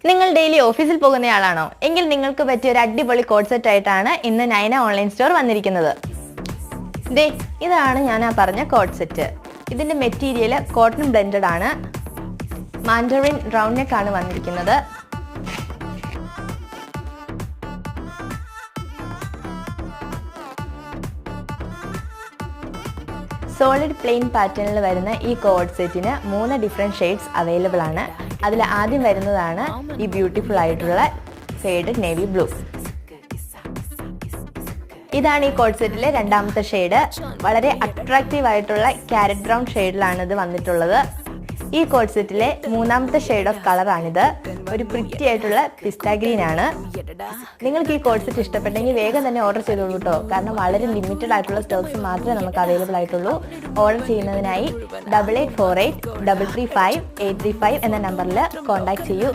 നിങ്ങൾ ഡെയിലി ഓഫീസിൽ പോകുന്നയാളാണോ? എങ്കിൽ നിങ്ങൾക്ക് പറ്റിയ ഒരു അടിപൊളി കോഡ് സെറ്റ് ആയിട്ടാണ് ഇന്ന് നൈന ഓൺലൈൻ സ്റ്റോർ വന്നിരിക്കുന്നത്. ദേ ഇതാണ് ഞാൻ പറഞ്ഞ കോഡ് സെറ്റ്. ഇതിന്റെ മെറ്റീരിയൽ കോട്ടൺ ബ്ലെൻഡഡ് ആണ്. മാൻഡറിൻ റൗണ്ട് നെക്ക് ആണ് വന്നിരിക്കുന്നത്. സോളിഡ് പ്ലെയിൻ പാറ്റേണിൽ വരുന്ന ഈ കോഡ് സെറ്റിന് 3 ഡിഫറെൻറ്റ് ഷെയ്ഡ്സ് അവൈലബിൾ ആണ്. അതിൽ ആദ്യം വരുന്നതാണ് ഈ ബ്യൂട്ടിഫുൾ ആയിട്ടുള്ള ഷെയ്ഡ് നേവി ബ്ലൂ. ഇതാണ് ഈ കോഡ് സെറ്റിലെ രണ്ടാമത്തെ ഷെയ്ഡ്. വളരെ അട്രാക്റ്റീവ് ആയിട്ടുള്ള ക്യാരറ്റ് ബ്രൗൺ ഷെയ്ഡിലാണ് ഇത് വന്നിട്ടുള്ളത്. ഈ കോഡ് സെറ്റിലെ മൂന്നാമത്തെ ഷെയ്ഡ് ഓഫ് കളറാണിത്. ഒരു പ്രിറ്റി ആയിട്ടുള്ള പിസ്ത ഗ്രീൻ ആണ്. നിങ്ങൾക്ക് ഈ കോഡ് സെറ്റ് ഇഷ്ടപ്പെട്ടെങ്കിൽ വേഗം തന്നെ ഓർഡർ ചെയ്തോളൂ കേട്ടോ. കാരണം വളരെ ലിമിറ്റഡ് ആയിട്ടുള്ള സ്റ്റോക്സ് മാത്രമേ നമുക്ക് അവൈലബിൾ ആയിട്ടുള്ളൂ. ഓർഡർ ചെയ്യുന്നതിനായി 8848 335 835 എന്ന നമ്പറിൽ കോൺടാക്ട് ചെയ്യൂ.